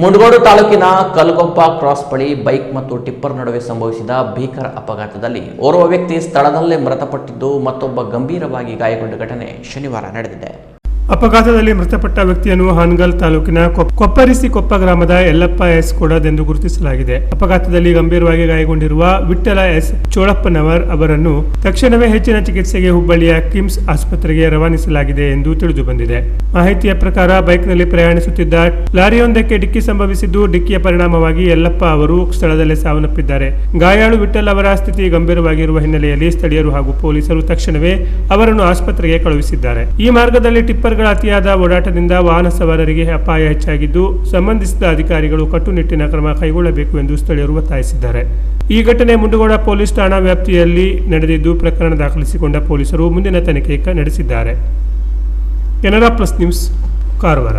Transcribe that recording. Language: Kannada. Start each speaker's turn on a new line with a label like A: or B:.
A: ಮುಂಡಗೋಡು ತಾಲೂಕಿನ ಕಲ್ಗೊಪ್ಪ ಕ್ರಾಸ್ ಬಳಿ ಬೈಕ್ ಮತ್ತು ಟಿಪ್ಪರ್ ನಡುವೆ ಸಂಭವಿಸಿದ ಭೀಕರ ಅಪಘಾತದಲ್ಲಿ ಓರ್ವ ವ್ಯಕ್ತಿ ಸ್ಥಳದಲ್ಲೇ ಮೃತಪಟ್ಟಿದ್ದು ಮತ್ತೊಬ್ಬ ಗಂಭೀರವಾಗಿ ಗಾಯಗೊಂಡ ಘಟನೆ ಶನಿವಾರ ನಡೆದಿದೆ.
B: ಅಪಘಾತದಲ್ಲಿ ಮೃತಪಟ್ಟ ವ್ಯಕ್ತಿಯನ್ನು ಹಾನಗಲ್ ತಾಲೂಕಿನ ಕೊಪ್ಪರಿಸಿಕೊಪ್ಪ ಗ್ರಾಮದ ಯಲ್ಲಪ್ಪ ಎಸ್ ಕೊಡದೆಂದು ಗುರುತಿಸಲಾಗಿದೆ. ಅಪಘಾತದಲ್ಲಿ ಗಂಭೀರವಾಗಿ ಗಾಯಗೊಂಡಿರುವ ವಿಠ್ಠಲ ಎಸ್ ಚೋಳಪ್ಪನವರ್ ಅವರನ್ನು ತಕ್ಷಣವೇ ಹೆಚ್ಚಿನ ಚಿಕಿತ್ಸೆಗೆ ಹುಬ್ಬಳ್ಳಿಯ ಕಿಮ್ಸ್ ಆಸ್ಪತ್ರೆಗೆ ರವಾನಿಸಲಾಗಿದೆ ಎಂದು ತಿಳಿದು ಬಂದಿದೆ. ಮಾಹಿತಿಯ ಪ್ರಕಾರ ಬೈಕ್ನಲ್ಲಿ ಪ್ರಯಾಣಿಸುತ್ತಿದ್ದ ಲಾರಿಯೊಂದಕ್ಕೆ ಡಿಕ್ಕಿ ಸಂಭವಿಸಿದ್ದು, ಡಿಕ್ಕಿಯ ಪರಿಣಾಮವಾಗಿ ಯಲ್ಲಪ್ಪ ಅವರು ಸ್ಥಳದಲ್ಲೇ ಸಾವನ್ನಪ್ಪಿದ್ದಾರೆ. ಗಾಯಾಳು ವಿಠ್ಠಲ್ ಅವರ ಸ್ಥಿತಿ ಗಂಭೀರವಾಗಿರುವ ಹಿನ್ನೆಲೆಯಲ್ಲಿ ಸ್ಥಳೀಯರು ಹಾಗೂ ಪೊಲೀಸರು ತಕ್ಷಣವೇ ಅವರನ್ನು ಆಸ್ಪತ್ರೆಗೆ ಕಳುಹಿಸಿದ್ದಾರೆ. ಈ ಮಾರ್ಗದಲ್ಲಿ ಟಿಪ್ಪರ್ ಅತಿಯಾದ ಓಡಾಟದಿಂದ ವಾಹನ ಸವಾರರಿಗೆ ಅಪಾಯ ಹೆಚ್ಚಾಗಿದ್ದು, ಸಂಬಂಧಿಸಿದ ಅಧಿಕಾರಿಗಳು ಕಟ್ಟುನಿಟ್ಟಿನ ಕ್ರಮ ಕೈಗೊಳ್ಳಬೇಕು ಎಂದು ಸ್ಥಳೀಯರು ಒತ್ತಾಯಿಸಿದ್ದಾರೆ. ಈ ಘಟನೆ ಮುಂಡಗೋಡ ಪೊಲೀಸ್ ಠಾಣಾ ವ್ಯಾಪ್ತಿಯಲ್ಲಿ ನಡೆದಿದ್ದು, ಪ್ರಕರಣ ದಾಖಲಿಸಿಕೊಂಡ ಪೊಲೀಸರು ಮುಂದಿನ ತನಿಖೆ ನಡೆಸಿದ್ದಾರೆ. Canara plus news, Karwar.